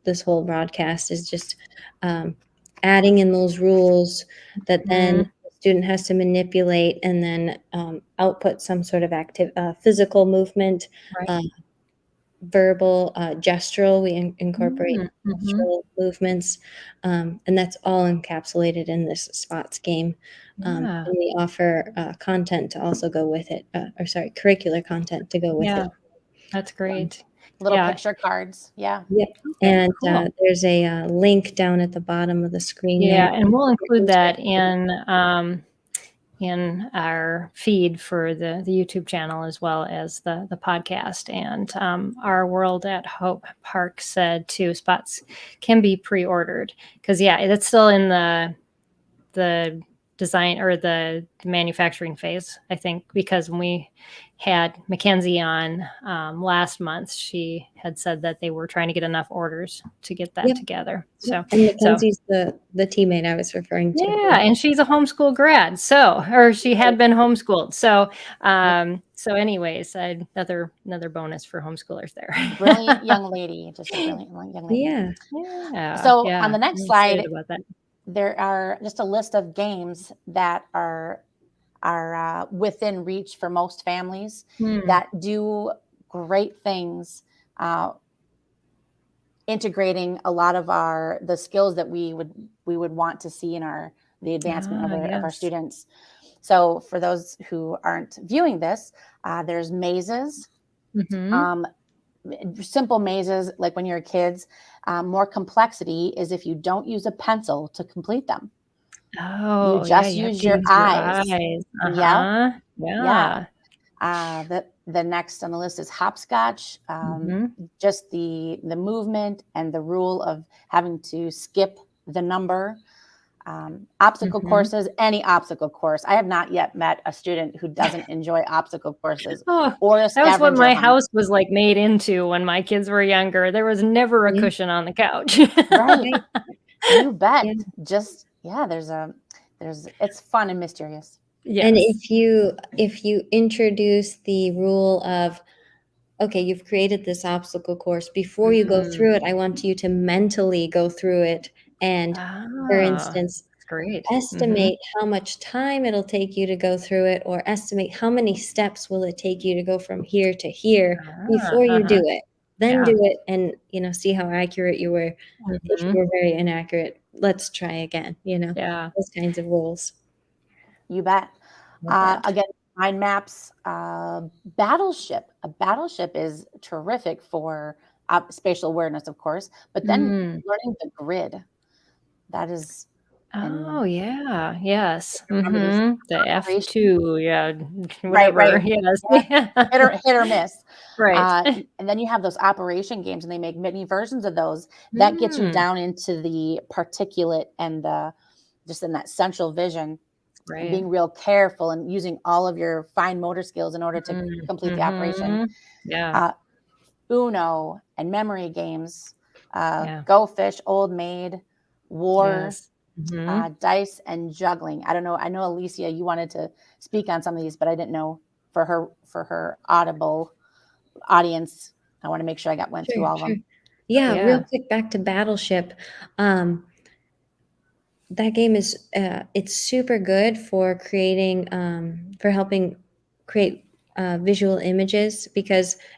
this whole broadcast is just adding in those rules that then the student has to manipulate and then output some sort of physical movement, verbal, gestural. We incorporate gestural movements, and that's all encapsulated in this SPOTS game. And we offer content to also go with it, curricular content to go with it. That's great. Little picture cards. Yeah. Yep. And there's a link down at the bottom of the screen. Yeah, and we'll include that in our feed for the YouTube channel as well as the podcast. And our World at Hope Park said too, spots can be pre-ordered because it's still in the design or the manufacturing phase, I think, because when we had Mackenzie on last month, she had said that they were trying to get enough orders to get that together. So, and Mackenzie's the teammate I was referring to. Yeah, and she's a homeschool grad, or she had been homeschooled. So anyways, another bonus for homeschoolers there. Brilliant young lady, just a brilliant young lady. Yeah. So on the next slide, about that. There are just a list of games that are within reach for most families that do great things, integrating a lot of the skills that we would want to see in the advancement of our students. So for those who aren't viewing this, there's mazes, simple mazes like when you're kids. More complexity is if you don't use a pencil to complete them. Oh, you just use your eyes. Yeah. The next on the list is hopscotch. Just the movement and the rule of having to skip the number. Obstacle courses, any obstacle course. I have not yet met a student who doesn't enjoy obstacle courses. Or a that was what my house was like made into when my kids were younger. There was never a cushion on the couch. Right. You bet. Just it's fun and mysterious. Yes. And if you introduce the rule of, okay, you've created this obstacle course, before you go through it, I want you to mentally go through it. And for instance, great. Estimate how much time it'll take you to go through it, or estimate how many steps will it take you to go from here to here before you do it. Then do it and, see how accurate you were. If you were very inaccurate, let's try again, those kinds of rules. You bet. Again, mind maps, battleship. A battleship is terrific for spatial awareness, of course, but then learning the grid. That is. Yes. The F2, whatever. Right. Yes. hit or miss. Right. And then you have those operation games, and they make many versions of those. That gets you down into the particulate and just in that central vision. Right. And being real careful and using all of your fine motor skills in order to complete the operation. Uno and memory games, Go Fish, Old Maid, War, dice, and juggling. I don't know. I know, Alicia, you wanted to speak on some of these, but I didn't know for her audible audience. I want to make sure I went through all of them. Yeah, real quick, back to Battleship. That game is it's super good for creating for helping create visual images,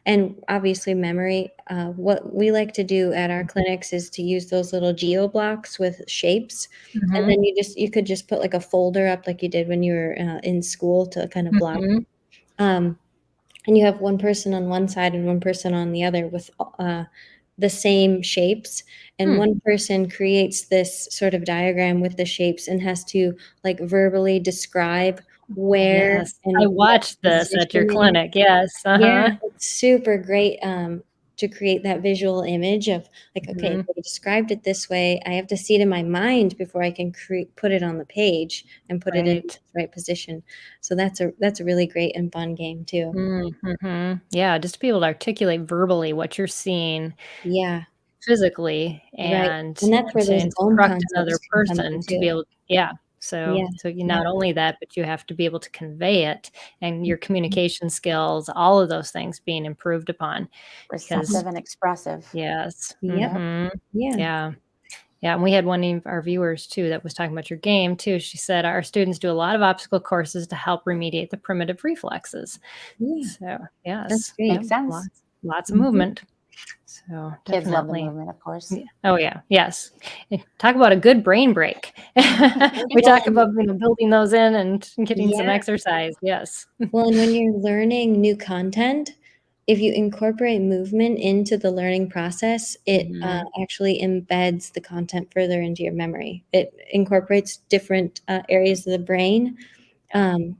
and obviously memory. What we like to do at our clinics is to use those little geo blocks with shapes, and then you could just put like a folder up like you did when you were in school to kind of block. and you have one person on one side and one person on the other with the same shapes, and one person creates this sort of diagram with the shapes and has to like verbally describe where Yes, and I what watched this at your position it is. clinic. Yes, Yeah, it's super great to create that visual image of like, okay, Mhm. they described it this way. I have to see it in my mind before I can put it on the page and put it in Right. its right position. So that's a really great and fun game too. Mhm. Yeah, just to be able to articulate verbally what you're seeing Yeah, physically right. and And that's where to those GOM instruct another concepts can come in person to be too. able yeah. So Yeah, so you yeah. not only that, but you have to be able to convey it and your Mhm. communication skills, all of those things being improved upon because Receptive and expressive. yes. Yep. Mhm. Yeah. Yeah. Yeah, and we had one of our viewers too that was talking about your game too. She said our students do a lot of obstacle courses to help remediate the primitive reflexes. Yeah. So That's yes, great. yep, Makes sense. lots of Mhm. movement. So Kids love the definitely. movement, of course. Yeah. Oh yeah, yes. Talk about a good brain break. We Well, talk about building those in and getting some yeah. exercise. Yes. Well, and when you're learning new content, if you incorporate movement into the learning process, it Mhm. actually embeds the content further into your memory. It incorporates different areas of the brain,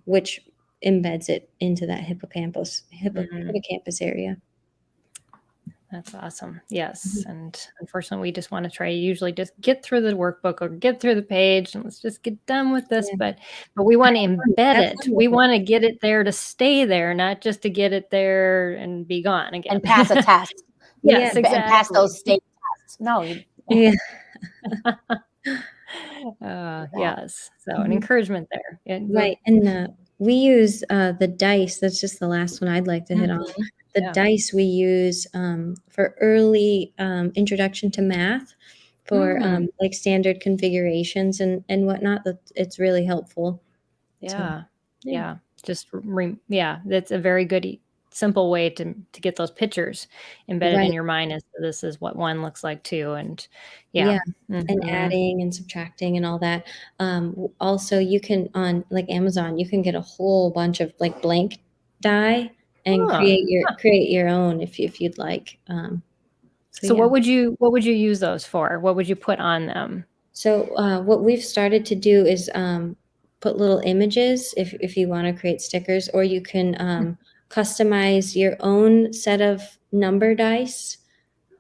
which embeds it into that Mhm. hippocampus area. That's awesome. Yes, Mhm. and unfortunately, we just wanna try to usually just get through the workbook or get through the page, and let's just get done with this, Yeah. but we wanna embed Have it. fun with We it. wanna get it there to stay there, not just to get it there and be gone again. And pass a test Yeah. Yes, and pass exactly. those state tests. No, you Yeah. do that. Yes, so an Mhm. encouragement there, and the Right, and, we use, the dice, that's just the last one I'd like to hit on. Mhm. The Yeah. dice we use, for early, introduction to math for, Mm. like, standard configurations and whatnot, it's really helpful. So, Yeah. yeah, Yeah. Just yeah, that's a very good simple way to get those pictures embedded in right, your mind as to this is what one looks like too, and yeah. yeah, and Mhm. adding and subtracting and all that. Also, you can on, like, Amazon, you can get a whole bunch of, like, blank die and Huh. create your own if you'd like, so So yeah. what would you use those for? What would you put on them? So, what we've started to do is put little images if you want to create stickers, or you can customize your own set of number dice.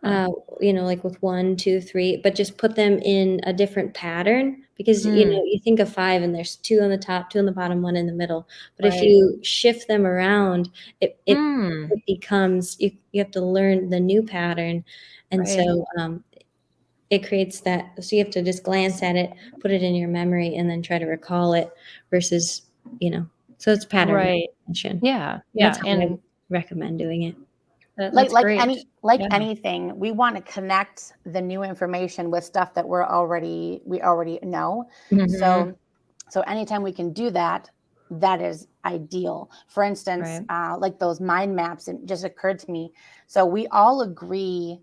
Huh. Like with 1, 2, 3, but just put them in a different pattern because Mm, you think of 5 and there's 2 on the top, 2 on the bottom, 1 in the middle. But if right. you shift them around, Mm, it becomes you have to learn the new pattern, and right. so it creates that so you have to just glance at it, put it in your memory, and then try to recall it versus, so it's pattern Right. recognition. Yeah. That's Yeah, how I and recommend doing it. that's great. Like Yeah. anything, we want to connect the new information with stuff that we already know. Mhm. So anytime we can do that, that is ideal. For instance, Right. like those mind maps, it just occurred to me. So we all agree,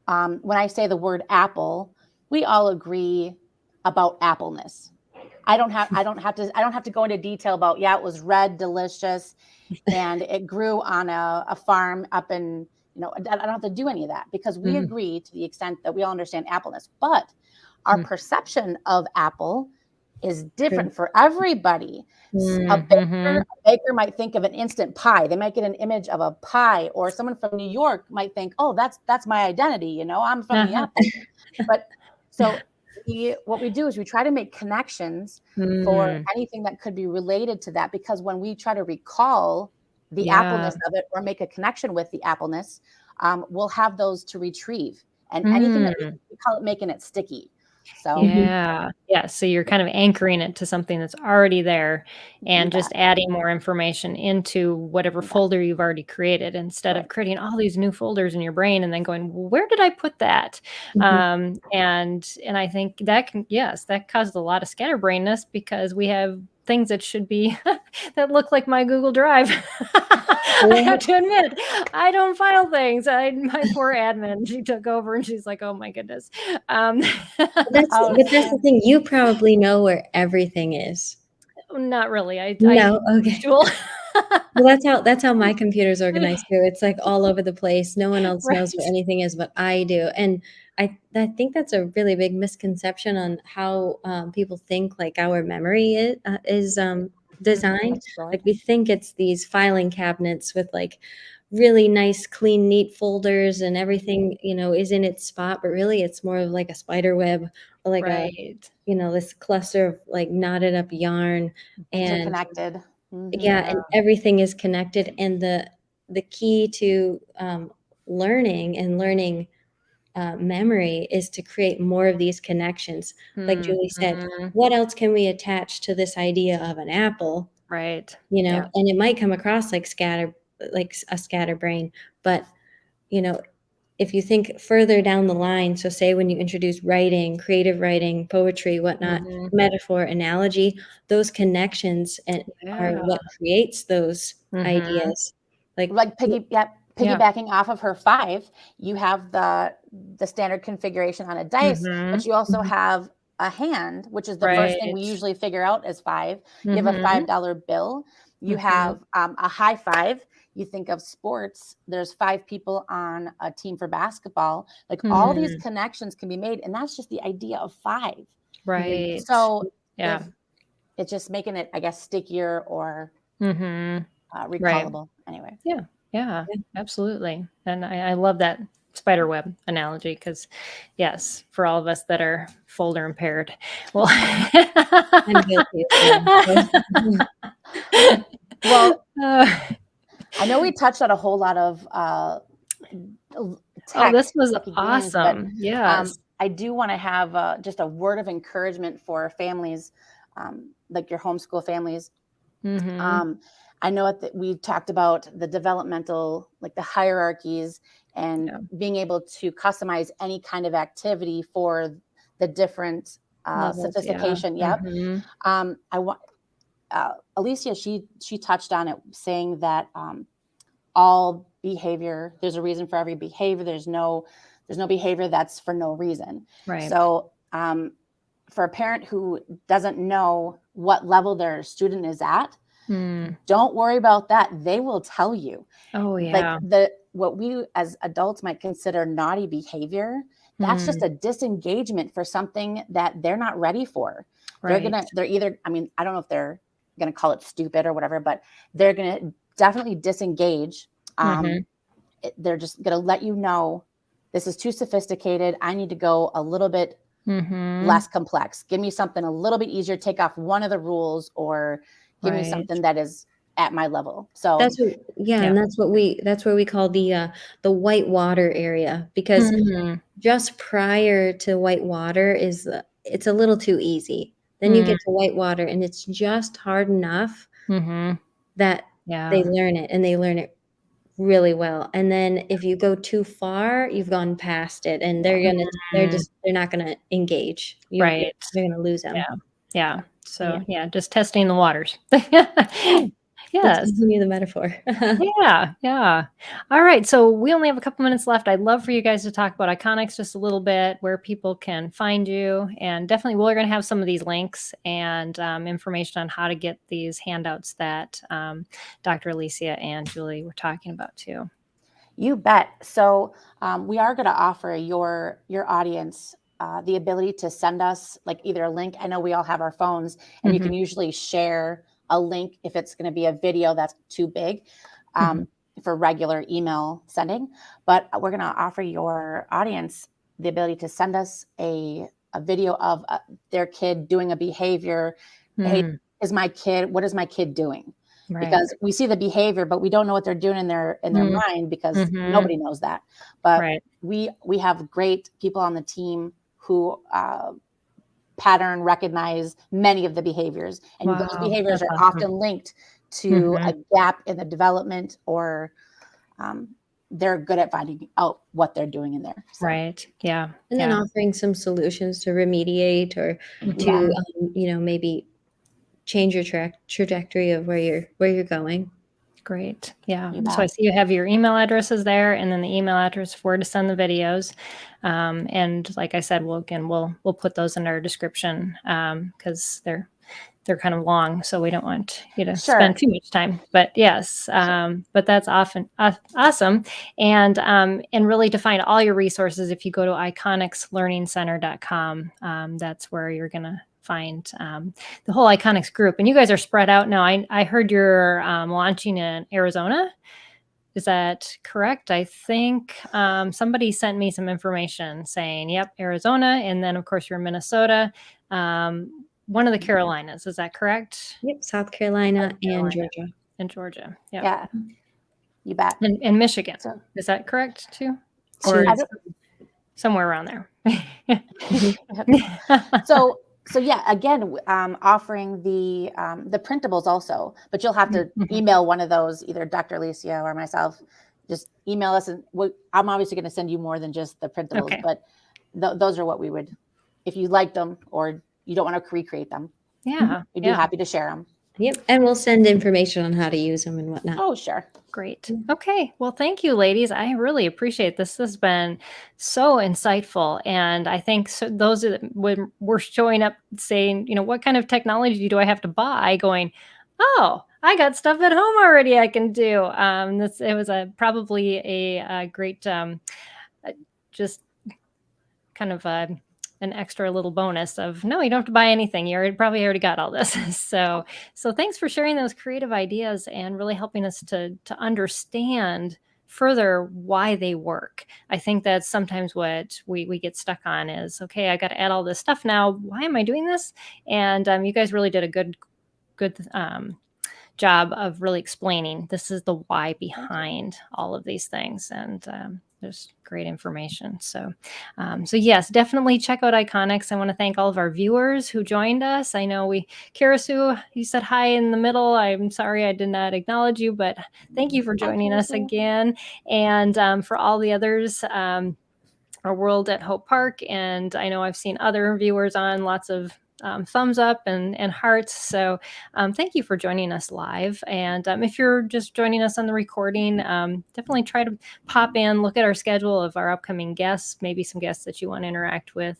when I say the word apple, we all agree about appleness. I don't have to go into detail about, yeah, it was red, delicious, and it grew on a farm up in, I don't have to do any of that because we Mhm. agree to the extent that we all understand appleness. But our Mm. perception of apple is True. different for everybody. Mm, A mhm. baker might think of an instant pie. They might get an image of a pie, or someone from New York might think, oh, that's my identity. I'm from the Uh-huh. apple. But so what we do is we try to make connections for Mm, anything that could be related to that, because when we try to recall the yeah. appleness of it or make a connection with the appleness, we'll have those to retrieve. And anything that Mm, we call it making it sticky. So Mhm. yeah. Yeah, so you're kind of anchoring it to something that's already there you and bet. just adding more information into whatever You bet. folder you've already created instead of Right. creating all these new folders in your brain and then going, "Well, where did I put that?" Mhm. And I think that can yes, that causes a lot of scatterbrainness because we have things that should be that look like my Google Drive. I have Right. to admit, I don't file things. My poor admin, she took over and she's like, "Oh my goodness." Um, Oh, But that's the thing, you probably know where everything is. not really. I No? use Okay. Tool. Well, that's how my computer's organized too. It's like all over the place. No one else knows where Right. anything is but I do. And I think that's a really big misconception on how people think like our memory is designed. That's stored. Like we think it's these filing cabinets with like really nice, clean, neat folders and everything, is in its spot, but really it's more of like a spider web or like Right. this cluster of like knotted up yarn. Things are And connected. yeah, and everything is connected, and the key to learning memory is to create more of these connections. Like Julie said, Mhm. what else can we attach to this idea of an apple? Right. Yeah. And it might come across like a scatterbrain, but if you think further down the line, so say when you introduce writing, creative writing, poetry, whatnot, Mhm. metaphor, analogy, those connections are Yeah. what creates those Mhm. ideas. Like, Like Yeah. piggybacking off of her 5, you have the standard configuration on a dice, but Mhm. you also mhm, have a hand, which is the first thing we Right. usually figure out as 5. You have a Mhm. $5 bill. You Mhm. have a high five. You think of sports. There's 5 people on a team for basketball. Like all these Mhm. connections can be made, and that's just the idea of 5. mhm, Right. So if Yeah. it's just making it, I guess, stickier or Mhm. Right. recallable. Anyway. Yeah. Yeah. yeah, Absolutely. And I love that spider web analogy because, yes, for all of us that are folder impaired, well, I'm guilty as well. Well, Uh, I know we touched on a whole lot of oh, tech, this was techy things, but awesome. Yes. I do want to have just a word of encouragement for families, like your homeschool families. Mhm. Um, I know that we talked about the developmental, like the hierarchies, and Yeah. being able to customize any kind of activity for the different Levels. Yeah. sophistication. Yep. Mhm. I want Alysia. She touched on it, saying that all behavior, there's a reason for every behavior. There's no behavior that's for no reason. Right. So for a parent who doesn't know what level their student is at, Mm. don't worry about that. They will tell you. Oh, Like yeah. what we as adults might consider naughty behavior, that's just Mm. a disengagement for something that they're not ready for. Right. They're either, I mean, I don't know if they're gonna call it stupid or whatever, but they're gonna definitely disengage. Mhm. They're just gonna let you know this is too sophisticated. I need to go a little bit Mhm. less complex. Give me something a little bit easier, take off one of the rules, or give me Right. something that is at my level. So Yeah, Yeah. and that's where we call the white water area, because Mhm. just prior to white water it's a little too easy. Then you Mm. get to white water and it's just hard enough Mhm. that they Yeah. learn it, and they learn it really well. And then if you go too far, you've gone past it, and yeah. they're not gonna engage. Right. You're gonna lose them. Yeah. Yeah. Yeah. So, yeah, just testing the waters. Yeah. Let's Yes. continue the metaphor. Yeah, yeah. All right, so we only have a couple minutes left. I'd love for you guys to talk about Iconix just a little bit, where people can find you, and definitely we're going to have some of these links and information on how to get these handouts that Dr. Alysia and Julie were talking about too. You bet. So we are going to offer your audience the ability to send us like either a link. I know we all have our phones, and you Hmm. can usually share a link if it's going to be a video that's too big Hmm. for regular email sending. But we're going to offer your audience the ability to send us a video of their kid doing a behavior. Hey, Mm, what is my kid doing? right. Because we see the behavior, but we don't know what they're doing in their Mm, mind, because hmm. nobody knows that. But Right. we have great people on the team who pattern recognize many of the behaviors, and those Wow, behaviors that's are awesome. often linked to Hmm. a gap in the development, or um, they're good at finding out what they're doing in there. So Right. Yeah. And then Yeah. offering some solutions to remediate or you Hmm. bet. to, maybe change your trajectory of where you're going. Great. Yeah. You So I bet. see you have your email addresses there, and then the email address for where to send the videos. And like I said, we'll put those in our description because they're they're kind of long, so we don't want you to Sure. spend too much time. But yes, but that's often awesome. And really to find all your resources, if you go to iconixlearningcenter.com, that's where you're going to find the whole Iconix group. And you guys are spread out now. I heard you're launching in Arizona. Is that correct? I think somebody sent me some information saying, yep, Arizona. And then, of course, you're in Minnesota. One of the Carolinas. Is that correct? Yep, South Carolina and Georgia. And Georgia. Yep. Yeah, you bet. And Michigan. So- Is that correct too? Sure. Or somewhere around there. So yeah, again, offering the printables also, but you'll have to email one of those, either Dr. Alysia or myself. Just email us, and I'm obviously going to send you more than just the printables, Okay. but those are what we would, if you like them or you don't want to recreate them. Yeah. We'd be happy to share them. Yep, and we'll send information on how to use them and whatnot. Oh, sure. Great. Okay. Well, thank you, ladies. I really appreciate this. This has been so insightful. And I think those that when we're showing up saying, what kind of technology do I have to buy? Going, oh, I got stuff at home already I can do. It was probably a great, just kind of an extra little bonus of, no, you don't have to buy anything. You probably already got all this. So thanks for sharing those creative ideas and really helping us to understand further why they work. I think that's sometimes what we get stuck on is, okay, I got to add all this stuff now. Why am I doing this? And you guys really did a good job of really explaining this is the why behind all of these things. And there's great information. So yes, definitely check out Iconix. I want to thank all of our viewers who joined us. I know Karasu, you said hi in the middle. I'm sorry I did not acknowledge you, but thank you for joining us again. And for all the others, our World at Hope Park. And I know I've seen other viewers on, lots of thumbs up and hearts. So thank you for joining us live. And if you're just joining us on the recording, definitely try to pop in, look at our schedule of our upcoming guests, maybe some guests that you want to interact with,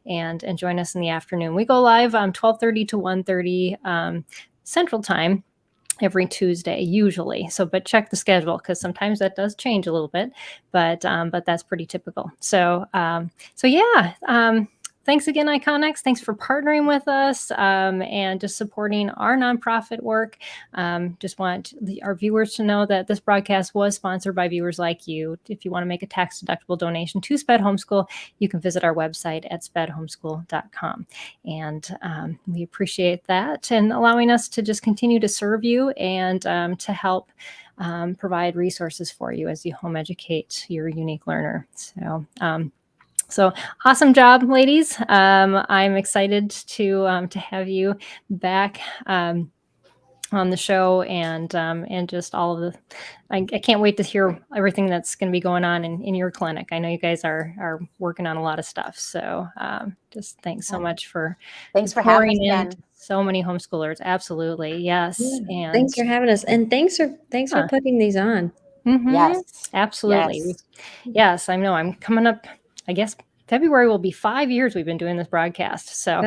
and join us in the afternoon. We go live 12:30 to 1:30 Central Time every Tuesday, usually. But check the schedule, because sometimes that does change a little bit, but that's pretty typical. Thanks again, Iconix. Thanks for partnering with us and just supporting our nonprofit work. Just want our viewers to know that this broadcast was sponsored by viewers like you. If you want to make a tax-deductible donation to SPED Homeschool, you can visit our website at spedhomeschool.com. And we appreciate that and allowing us to just continue to serve you and to help provide resources for you as you home educate your unique learner. So awesome job, ladies. I'm excited to have you back on the show and just all of the. I can't wait to hear everything that's going to be going on in your clinic. I know you guys are working on a lot of stuff. So just thanks so much for having us again. So many homeschoolers. Absolutely, yes. Yeah, And thanks for having us, and thanks for putting these on. Mm-hmm. Yes, absolutely. Yes, I know. I'm coming up. I guess February will be 5 years we've been doing this broadcast. So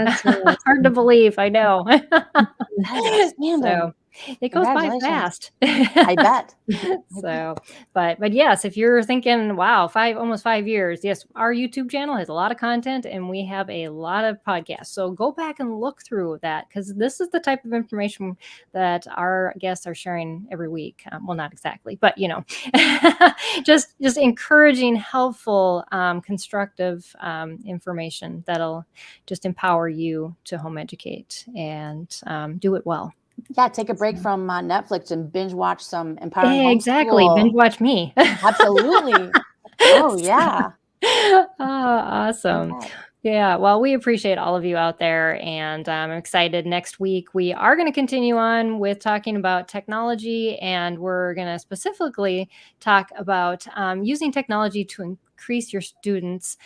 hard to believe. I know. So it goes by fast. I bet. But yes, if you're thinking, wow, almost 5 years, yes, our YouTube channel has a lot of content and we have a lot of podcasts. So go back and look through that, because this is the type of information that our guests are sharing every week. Well, not exactly, but just encouraging, helpful, constructive information that'll just empower you to home educate and do it well. Yeah, take a break from Netflix and binge watch some Empowering Homeschool. Exactly, binge watch me. Absolutely. Oh, yeah. Awesome. Okay. Yeah, well, we appreciate all of you out there, and I'm excited. Next week, we are going to continue on with talking about technology, and we're going to specifically talk about using technology to increase your students'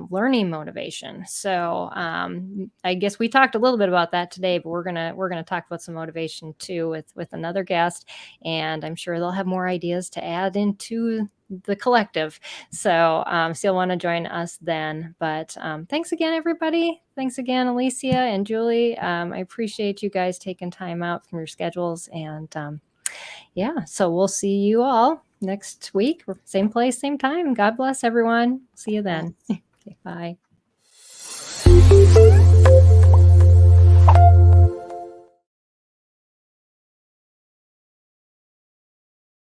learning motivation. So I guess we talked a little bit about that today, but we're gonna talk about some motivation too with another guest, and I'm sure they'll have more ideas to add into the collective. So, so you'll want to join us then. But thanks again, everybody. Thanks again, Alysia and Julie. I appreciate you guys taking time out from your schedules. And yeah, so we'll see you all next week, same place, same time. God bless everyone. See you then. Yes. Okay, bye.